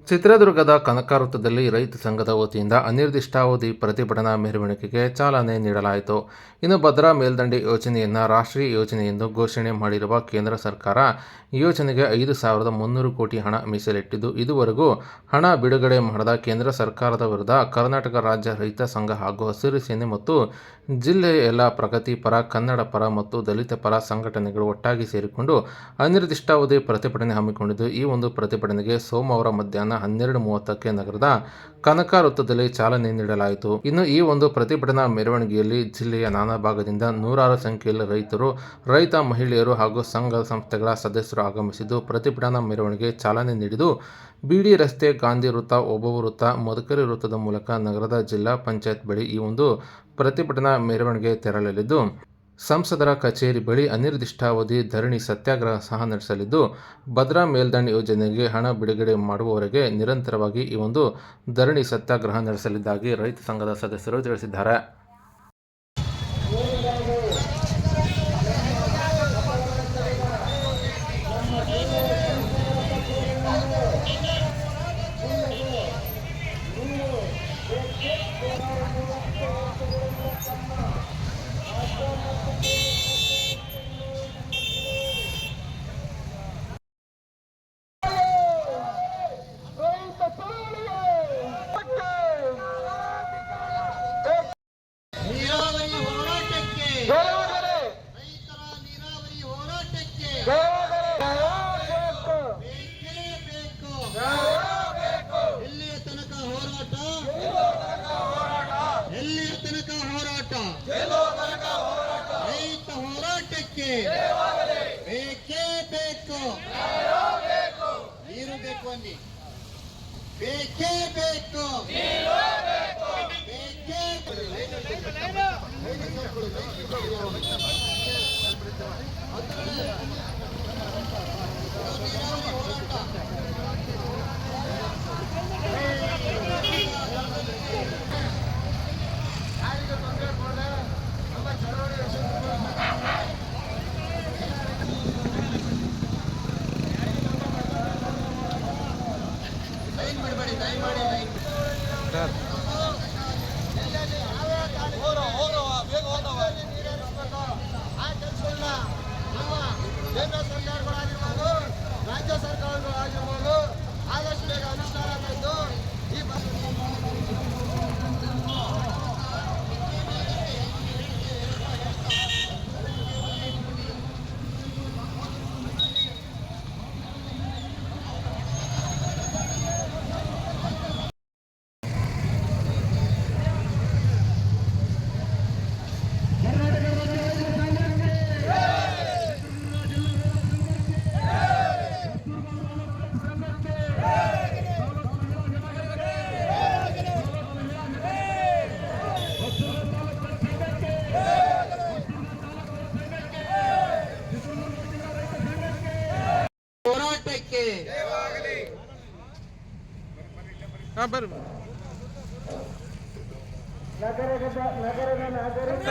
ಚಿತ್ರದುರ್ಗದ ಕನಕ ವೃತ್ತದಲ್ಲಿ ರೈತ ಸಂಘದ ವತಿಯಿಂದ ಅನಿರ್ದಿಷ್ಟಾವಧಿ ಪ್ರತಿಭಟನಾ ಮೆರವಣಿಗೆಗೆ ಚಾಲನೆ ನೀಡಲಾಯಿತು. ಇನ್ನು ಭದ್ರಾ ಮೇಲ್ದಂಡೆ ಯೋಜನೆಯನ್ನು ರಾಷ್ಟ್ರೀಯ ಯೋಜನೆ ಎಂದು ಘೋಷಣೆ ಮಾಡಿರುವ ಕೇಂದ್ರ ಸರ್ಕಾರ ಈ ಯೋಜನೆಗೆ 5,300 ಕೋಟಿ ಹಣ ಮೀಸಲಿಟ್ಟಿದ್ದು, ಇದುವರೆಗೂ ಹಣ ಬಿಡುಗಡೆ ಮಾಡದ ಕೇಂದ್ರ ಸರ್ಕಾರದ ವಿರುದ್ಧ ಕರ್ನಾಟಕ ರಾಜ್ಯ ರೈತ ಸಂಘ ಹಾಗೂ ಹಸಿರು ಸೇನೆ ಮತ್ತು ಜಿಲ್ಲೆಯ ಎಲ್ಲ ಪ್ರಗತಿಪರ, ಕನ್ನಡ ಪರ ಮತ್ತು ದಲಿತ ಪರ ಸಂಘಟನೆಗಳು ಒಟ್ಟಾಗಿ ಸೇರಿಕೊಂಡು ಅನಿರ್ದಿಷ್ಟಾವಧಿ ಪ್ರತಿಭಟನೆ ಹಮ್ಮಿಕೊಂಡಿದ್ದು, ಈ ಒಂದು ಪ್ರತಿಭಟನೆಗೆ ಸೋಮವಾರ ಮಧ್ಯಾಹ್ನ 12:30ಕ್ಕೆ ನಗರದ ಕನಕ ವೃತ್ತದಲ್ಲಿ ಚಾಲನೆ ನೀಡಲಾಯಿತು. ಇನ್ನು ಈ ಒಂದು ಪ್ರತಿಭಟನಾ ಮೆರವಣಿಗೆಯಲ್ಲಿ ಜಿಲ್ಲೆಯ ನಾನಾ ಭಾಗದಿಂದ ನೂರಾರು ಸಂಖ್ಯೆಯಲ್ಲಿ ರೈತರು, ರೈತ ಮಹಿಳೆಯರು ಹಾಗೂ ಸಂಘ ಸಂಸ್ಥೆಗಳ ಸದಸ್ಯರು ಆಗಮಿಸಿದ್ದು, ಪ್ರತಿಭಟನಾ ಮೆರವಣಿಗೆ ಚಾಲನೆ ನೀಡಿದ್ದು, ಬಿಡಿ ರಸ್ತೆ, ಗಾಂಧಿ ವೃತ್ತ, ಓಬವ್ವ ವೃತ್ತ, ಮದಕರಿ ವೃತ್ತದ ಮೂಲಕ ನಗರದ ಜಿಲ್ಲಾ ಪಂಚಾಯತ್ ಬಳಿ ಈ ಒಂದು ಪ್ರತಿಭಟನಾ ಮೆರವಣಿಗೆ ತೆರಳಲಿದ್ದು, ಸಂಸದರ ಕಚೇರಿ ಬಳಿ ಅನಿರ್ದಿಷ್ಟಾವಧಿ ಧರಣಿ ಸತ್ಯಾಗ್ರಹ ಸಹ ನಡೆಸಲಿದ್ದು, ಭದ್ರಾ ಮೇಲ್ದಂಡೆ ಯೋಜನೆಗೆ ಹಣ ಬಿಡುಗಡೆ ಮಾಡುವವರೆಗೆ ನಿರಂತರವಾಗಿ ಈ ಒಂದು ಧರಣಿ ಸತ್ಯಾಗ್ರಹ ನಡೆಸಲಿದ್ದಾಗಿ ರೈತ ಸಂಘದ ಸದಸ್ಯರು ತಿಳಿಸಿದ್ದಾರೆ. ರೈತ ಹೋರಾಟಕ್ಕೆ ಬೇಕೇ ಬೇಕು, ನೀರು ಬೇಕು ಅನ್ನಿ, ಬೇಕೇ ಬೇಕು, ಬೇಕೇ ಕೇಂದ್ರ ಸರ್ಕಾರಗಳಾಗಿರ್ಬೋದು, ರಾಜ್ಯ ಸರ್ಕಾರಗಳಾಗಿರ್ಬೋದು, ಆದಷ್ಟು ಬೇಗ ಅನುಷ್ಠಾನ ತಂದು ಈ ಹೋರಾಟಕ್ಕೆ ನಗರದ ನಾಗರಿಕ